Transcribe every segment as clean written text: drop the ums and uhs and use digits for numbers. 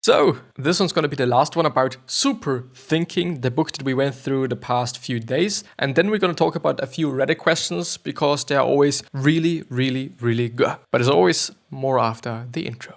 So, this one's going to be the last one about super thinking, the book that we went through the past few days. And then we're going to talk about a few Reddit questions because they are always really, really, really good. But as always, more after the intro.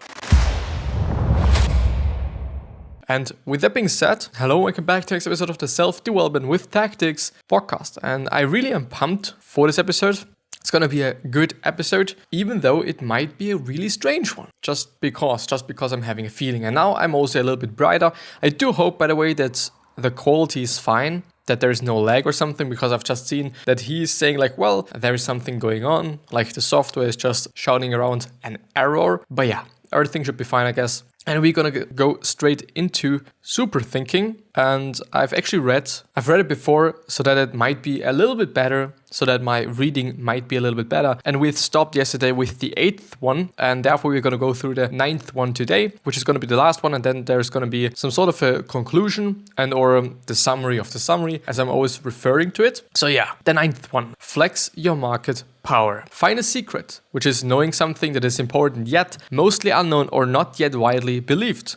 And with that being said, hello, welcome back to the next episode of the Self-Development with Tactics podcast. And I really am pumped for this episode. It's going to be a good episode, even though it might be a really strange one, just because I'm having a feeling. And now I'm also a little bit brighter. I do hope, by the way, that the quality is fine, that there is no lag or something, because I've just seen that he's saying like, well, there is something going on, like the software is just shouting around an error. But yeah, everything should be fine, I guess. And we're gonna go straight into super thinking. And I've read it before so that it might be a little bit better, so that my reading might be a little bit better. And we stopped yesterday with the 8th one, and therefore we're gonna go through the 9th one today, which is gonna be the last one. And then there's gonna be some sort of a conclusion or the summary of the summary, as I'm always referring to it. So yeah, the 9th one, flex your market power. Find a secret, which is knowing something that is important yet mostly unknown or not yet widely believed.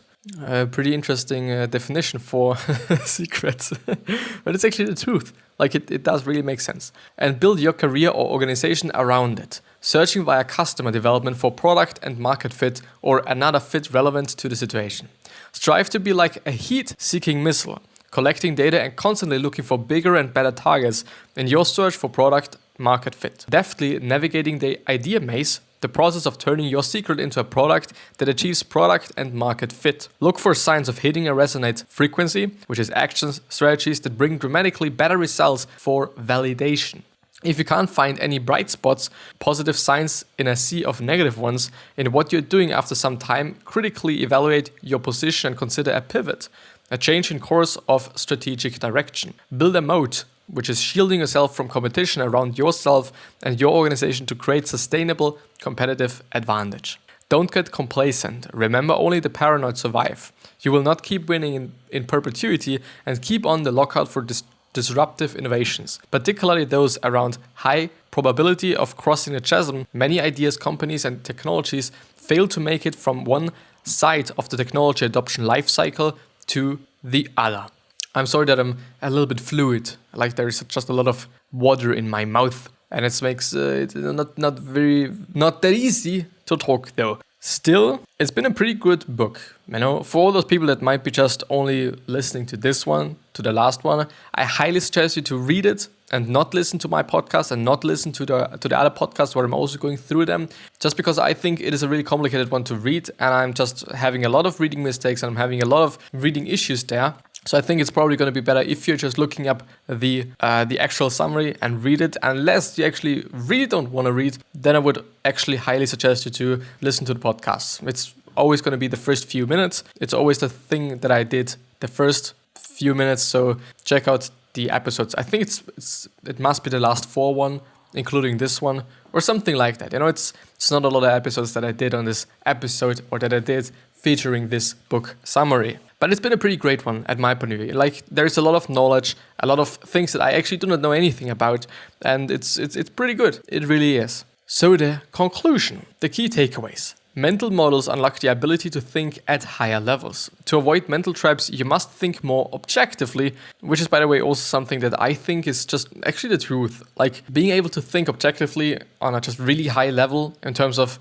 Pretty interesting definition for secrets, but it's actually the truth. Like it does really make sense. And build your career or organization around it. Searching via customer development for product and market fit or another fit relevant to the situation. Strive to be like a heat-seeking missile, collecting data and constantly looking for bigger and better targets in your search for product market fit. Deftly navigating the idea maze, the process of turning your secret into a product that achieves product and market fit. Look for signs of hitting a resonate frequency, which is actions, strategies that bring dramatically better results for validation. If you can't find any bright spots, positive signs in a sea of negative ones in what you're doing after some time, critically evaluate your position and consider a pivot, a change in course of strategic direction. Build a moat, which is shielding yourself from competition around yourself and your organization to create sustainable competitive advantage. Don't get complacent. Remember, only the paranoid survive. You will not keep winning in perpetuity, and keep on the lookout for disruptive innovations, particularly those around high probability of crossing the chasm. Many ideas, companies, and technologies fail to make it from one side of the technology adoption lifecycle to the other. I'm sorry that I'm a little bit fluid, like there's just a lot of water in my mouth, and it makes it not that easy to talk though. Still, it's been a pretty good book, for all those people that might be just only listening to this one, to the last one. I highly suggest you to read it and not listen to my podcast and not listen to the other podcasts where I'm also going through them, just because I think it is a really complicated one to read, and I'm just having a lot of reading mistakes and I'm having a lot of reading issues there. So I think it's probably going to be better if you're just looking up the actual summary and read it. Unless you actually really don't want to read, then I would actually highly suggest you to listen to the podcast. It's always going to be the first few minutes. It's always the thing that I did the first few minutes. So check out the episodes. I think it must be the last 4 one, including this one, or something like that. It's not a lot of episodes that I did on this episode or that I did featuring this book summary. But it's been a pretty great one at my point of view. Like, there's a lot of knowledge, a lot of things that I actually do not know anything about, and it's pretty good. It really is. So the conclusion, the key takeaways. Mental models unlock the ability to think at higher levels. To avoid mental traps, you must think more objectively, which is, by the way, also something that I think is just actually the truth. Like, being able to think objectively on a just really high level in terms of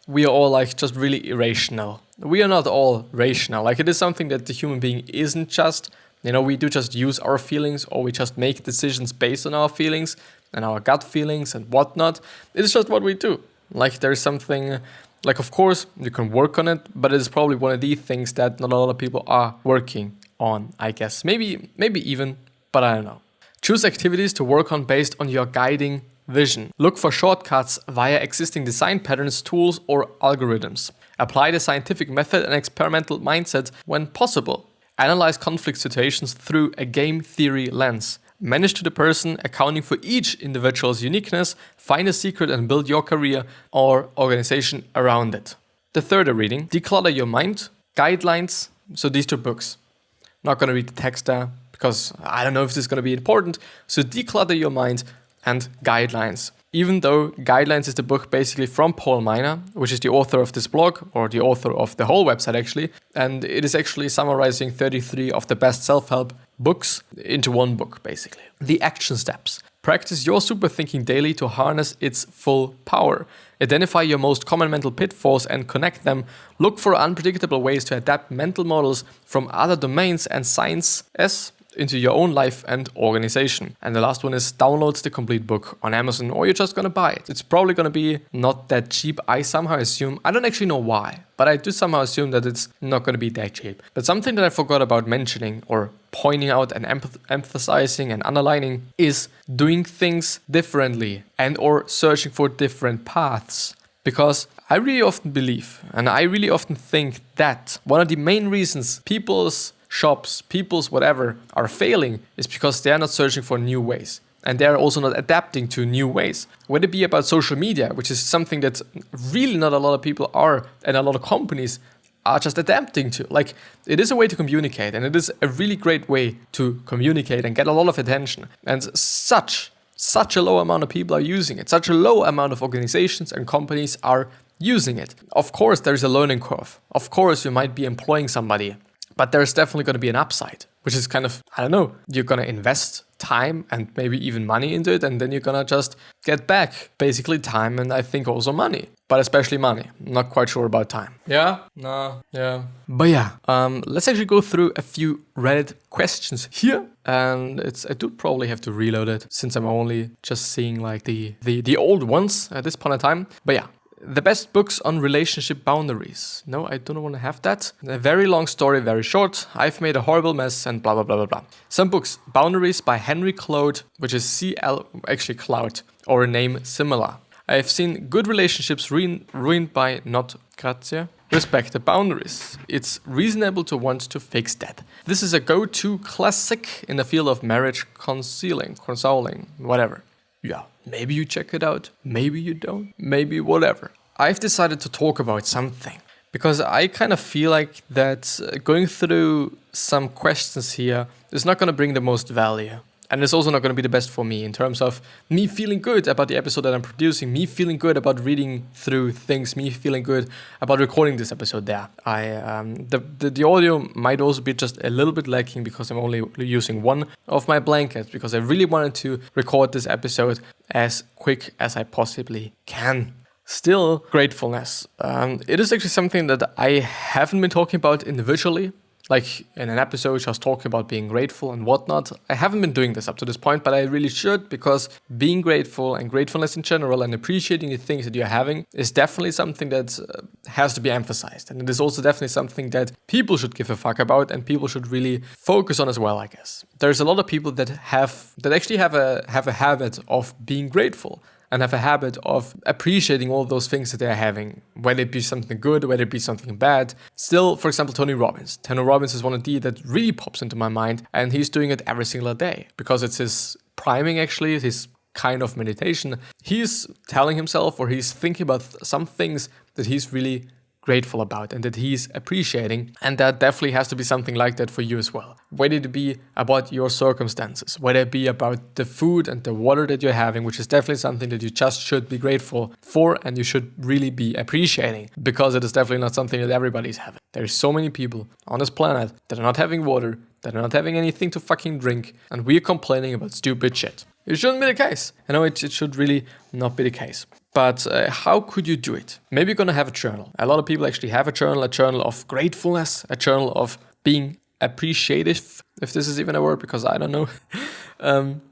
we are all like just really irrational. We are not all rational. Like, it is something that the human being isn't just. We do just use our feelings, or we just make decisions based on our feelings and our gut feelings and whatnot. It is just what we do. Like, there's something, like, of course, you can work on it, but it is probably one of the things that not a lot of people are working on, I guess. Maybe even, but I don't know. Choose activities to work on based on your guiding vision. Look for shortcuts via existing design patterns, tools, or algorithms. Apply the scientific method and experimental mindset when possible. Analyze conflict situations through a game theory lens. Manage to the person, accounting for each individual's uniqueness. Find a secret and build your career or organization around it. The third reading, Declutter Your Mind, Guidelines. So these 2 books. Not going to read the text there because I don't know if this is going to be important. So Declutter Your Mind and Guidelines. even though Guidelines is the book basically from Paul Miner, which is the author of this blog, or the author of the whole website actually, and it is actually summarizing 33 of the best self-help books into one book basically. The action steps. Practice your super thinking daily to harness its full power. Identify your most common mental pitfalls and connect them. Look for unpredictable ways to adapt mental models from other domains and sciences into your own life and organization. And the last one is download the complete book on Amazon, or you're just gonna buy it. It's probably gonna be not that cheap, I somehow assume. I don't actually know why, but I do somehow assume that it's not gonna be that cheap. But something that I forgot about mentioning or pointing out and emphasizing and underlining is doing things differently and or searching for different paths. Because I really often believe, and I really often think that one of the main reasons people's shops, people's whatever are failing is because they are not searching for new ways. And they are also not adapting to new ways. Whether it be about social media, which is something that really not a lot of people are, and a lot of companies are just adapting to. Like, it is a way to communicate, and it is a really great way to communicate and get a lot of attention. And such a low amount of people are using it. Such a low amount of organizations and companies are using it. Of course, there is a learning curve. Of course, you might be employing somebody, but there's definitely going to be an upside, which is kind of, I don't know, you're going to invest time and maybe even money into it, and then you're going to just get back basically time and I think also money, but especially money. I'm not quite sure about time. Yeah? No. Yeah. But yeah, let's actually go through a few Reddit questions here. And I do probably have to reload it since I'm only just seeing like the old ones at this point in time. But yeah. The best books on relationship boundaries. No, I don't want to have that. A very long story, very short. I've made a horrible mess and blah, blah, blah, blah, blah. Some books. Boundaries by Henry Cloud, which is actually Cloud, or a name similar. I've seen good relationships ruined by not grazie. Respect the boundaries. It's reasonable to want to fix that. This is a go-to classic in the field of marriage consoling, whatever. Yeah, maybe you check it out, maybe you don't, maybe whatever. I've decided to talk about something because I kind of feel like that going through some questions here is not going to bring the most value. And it's also not going to be the best for me in terms of me feeling good about the episode that I'm producing, me feeling good about reading through things, me feeling good about recording this episode there. The audio might also be just a little bit lacking because I'm only using one of my blankets because I really wanted to record this episode as quick as I possibly can. Still, gratefulness. It is actually something that I haven't been talking about individually. Like in an episode just talking about being grateful and whatnot. I haven't been doing this up to this point, but I really should, because being grateful and gratefulness in general and appreciating the things that you're having is definitely something that has to be emphasized. And it is also definitely something that people should give a fuck about and people should really focus on as well, I guess. There's a lot of people that actually have a habit of being grateful and have a habit of appreciating all those things that they're having, whether it be something good, whether it be something bad. Still, for example, Tony Robbins. Tony Robbins is one of the that really pops into my mind, and he's doing it every single day because it's his priming, actually, his kind of meditation. He's telling himself, or he's thinking about some things that he's really grateful about and that he's appreciating, and that definitely has to be something like that for you as well. Whether it be about your circumstances, whether it be about the food and the water that you're having, which is definitely something that you just should be grateful for and you should really be appreciating, because it is definitely not something that everybody's having. There's so many people on this planet that are not having water, that are not having anything to fucking drink, and we're complaining about stupid shit. It shouldn't be the case. I know it should really not be the case. But how could you do it? Maybe you're going to have a journal. A lot of people actually have a journal of gratefulness, a journal of being appreciative, if this is even a word, because I don't know.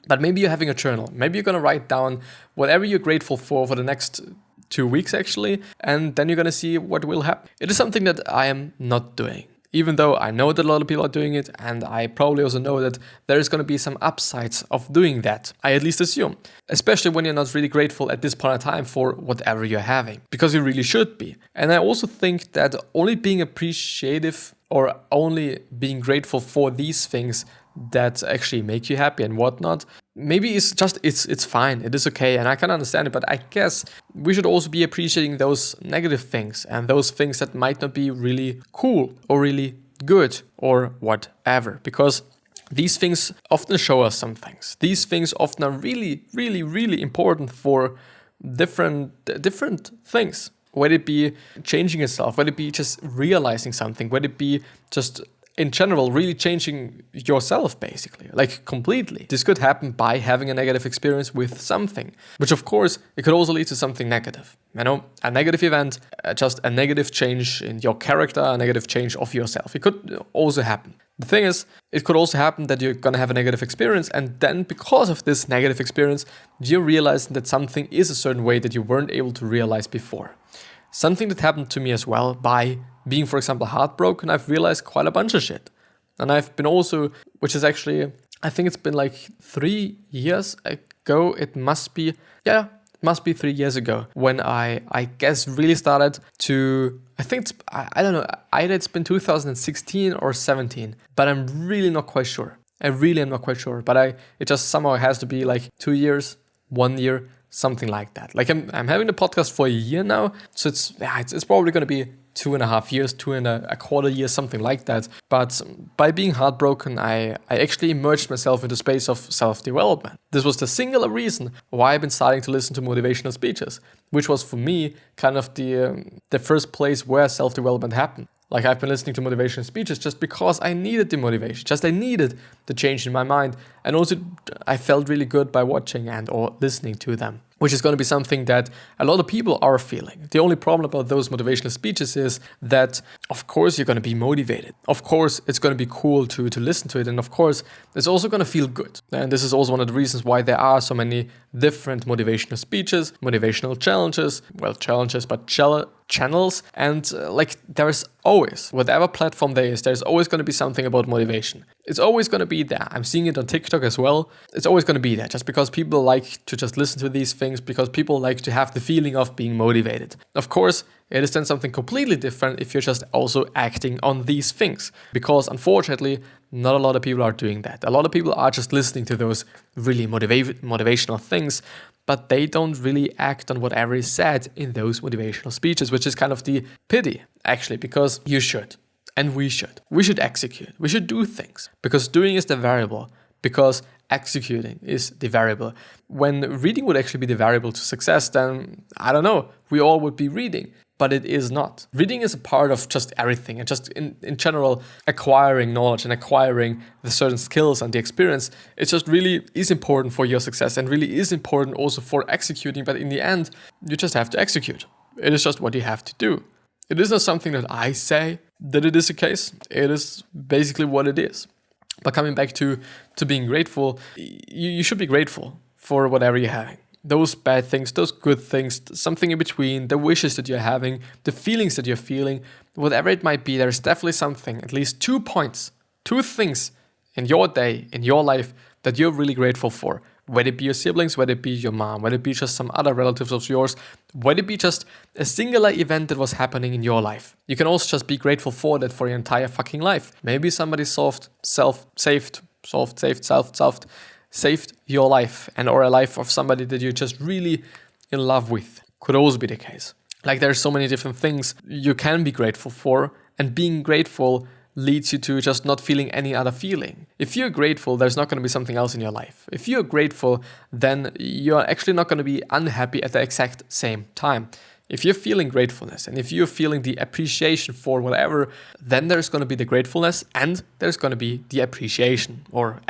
But maybe you're having a journal. Maybe you're going to write down whatever you're grateful for the next 2 weeks, actually, and then you're going to see what will happen. It is something that I am not doing. Even though I know that a lot of people are doing it, and I probably also know that there is going to be some upsides of doing that. I at least assume. Especially when you're not really grateful at this point in time for whatever you're having. Because you really should be. And I also think that only being appreciative or only being grateful for these things that actually make you happy and whatnot, maybe it's fine, it is okay, and I can understand it, but I guess we should also be appreciating those negative things and those things that might not be really cool or really good or whatever, because these things often show us some things. These things often are really, really, really important for different things. Whether it be changing yourself, whether it be just realizing something, whether it be just in general really changing yourself, basically, like completely. This could happen by having a negative experience with something, which of course it could also lead to something negative. A negative event, just a negative change in your character, a negative change of yourself. It could also happen. The thing is, it could also happen that you're gonna have a negative experience, and then because of this negative experience, you're realizing that something is a certain way that you weren't able to realize before. Something that happened to me as well by being, for example, heartbroken, I've realized quite a bunch of shit. And I've been also, which is actually, I think it's been like 3 years ago, it must be 3 years ago, when I guess really started to, I don't know, either it's been 2016 or 17, but I'm really not quite sure. I really am not quite sure, but it just somehow has to be like 2 years, 1 year, something like that. Like I'm having the podcast for a year now, so it's probably going to be 2.5 years, 2.25 years, something like that. But by being heartbroken, I actually immersed myself into the space of self-development. This was the singular reason why I've been starting to listen to motivational speeches, which was for me kind of the first place where self-development happened. Like I've been listening to motivational speeches just because I needed the motivation, just I needed the change in my mind. And also I felt really good by watching and or listening to them, which is going to be something that a lot of people are feeling. The only problem about those motivational speeches is that, of course, you're going to be motivated. Of course, it's going to be cool to listen to it. And of course, it's also going to feel good. And this is also one of the reasons why there are so many different motivational speeches, motivational channels. And there's always, whatever platform there is, there's always going to be something about motivation. It's always going to be there. I'm seeing it on TikTok as well. It's always going to be there just because people like to just listen to these things, because people like to have the feeling of being motivated. Of course, it is then something completely different if you're just also acting on these things, because unfortunately, not a lot of people are doing that. A lot of people are just listening to those really motivational things, but they don't really act on whatever is said in those motivational speeches, which is kind of the pity, actually, because you should. And we should. We should execute. We should do things, because doing is the variable, because executing is the variable. When reading would actually be the variable to success, then I don't know, we all would be reading, but it is not. Reading is a part of just everything, and just in general, acquiring knowledge and acquiring the certain skills and the experience. It just really is important for your success and really is important also for executing, but in the end, you just have to execute. It is just what you have to do. It is not something that I say that it is the case. It is basically what it is. But coming back to being grateful, you should be grateful for whatever you're having. Those bad things, those good things, something in between, the wishes that you're having, the feelings that you're feeling, whatever it might be, there's definitely something, at least 2 points, 2 things in your day, in your life that you're really grateful for. Whether it be your siblings, whether it be your mom, whether it be just some other relatives of yours, whether it be just a singular event that was happening in your life. You can also just be grateful for that for your entire fucking life. Maybe somebody saved your life, and or a life of somebody that you're just really in love with. Could also be the case. Like there's so many different things you can be grateful for, and being grateful leads you to just not feeling any other feeling. If you're grateful, there's not going to be something else in your life. If you're grateful, then you're actually not going to be unhappy at the exact same time. If you're feeling gratefulness and if you're feeling the appreciation for whatever, then there's going to be the gratefulness and there's going to be the appreciation, or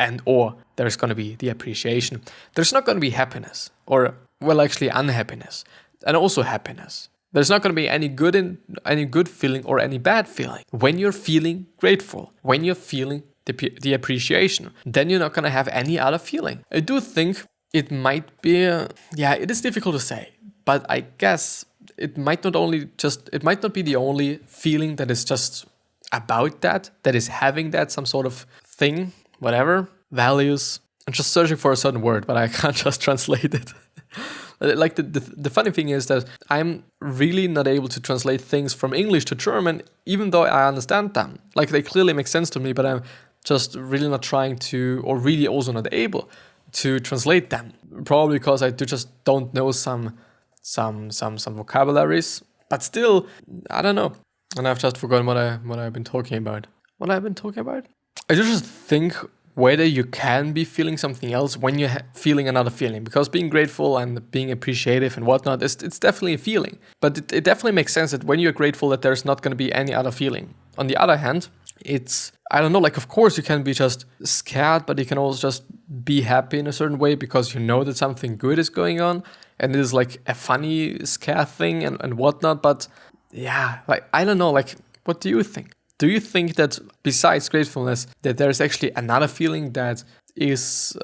there's going to be the appreciation. There's not going to be happiness, or actually unhappiness, and also happiness. There's not going to be any good feeling or any bad feeling. When you're feeling grateful, when you're feeling the appreciation, then you're not going to have any other feeling. I do think it might be, it is difficult to say, but I guess it might not be the only feeling that is just about that is having that, some sort of thing, whatever, values. I'm just searching for a certain word, but I can't just translate it. Like the funny thing is that I'm really not able to translate things from English to German, even though I understand them. Like they clearly make sense to me, but I'm just really not trying to, or really also not able to translate them. Probably because I just don't know some vocabularies. But still, I don't know. And I've just forgotten what I've been talking about. I just think whether you can be feeling something else when you're feeling another feeling. Because being grateful and being appreciative and whatnot, it's definitely a feeling. But it definitely makes sense that when you're grateful that there's not going to be any other feeling. On the other hand, it's, I don't know, like of course you can be just scared, but you can also just be happy in a certain way because you know that something good is going on. And it is like a funny scare thing and whatnot. But yeah, like, I don't know, like, what do you think? Do you think that besides gratefulness, that there's actually another feeling that is,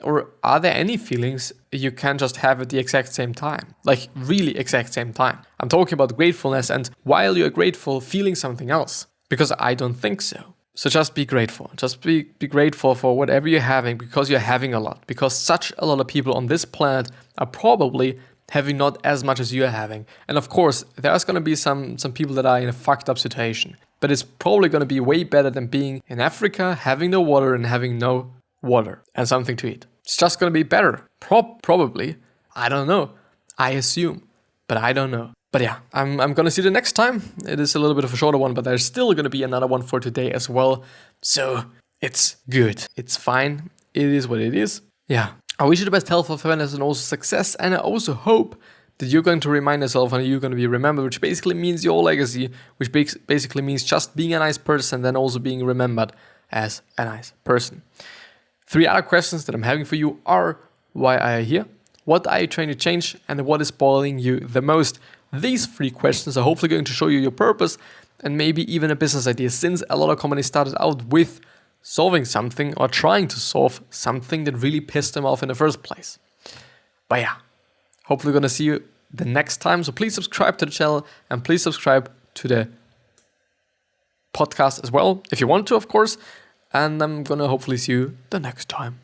or are there any feelings you can just have at the exact same time? Like really exact same time. I'm talking about gratefulness and while you're grateful, feeling something else. Because I don't think so. So just be grateful. Just be grateful for whatever you're having because you're having a lot. Because such a lot of people on this planet are probably having not as much as you're having. And of course, there's going to be some people that are in a fucked up situation. But it's probably going to be way better than being in Africa, having no water and having no water and something to eat. It's just going to be better. Probably. I don't know. I assume. But I don't know. But yeah, I'm going to see you next time. It is a little bit of a shorter one, but there's still going to be another one for today as well. So it's good. It's fine. It is what it is. Yeah. I wish you the best health, happiness, and also success. And I also hope that you're going to remind yourself and you're going to be remembered, which basically means your legacy, which basically means just being a nice person, then also being remembered as a nice person. 3 other questions that I'm having for you are, why are you here? What are you trying to change? And what is bothering you the most? These 3 questions are hopefully going to show you your purpose and maybe even a business idea, since a lot of companies started out with solving something or trying to solve something that really pissed them off in the first place. But yeah, hopefully going to see you the next time. So please subscribe to the channel and please subscribe to the podcast as well, if you want to, of course. And I'm going to hopefully see you the next time.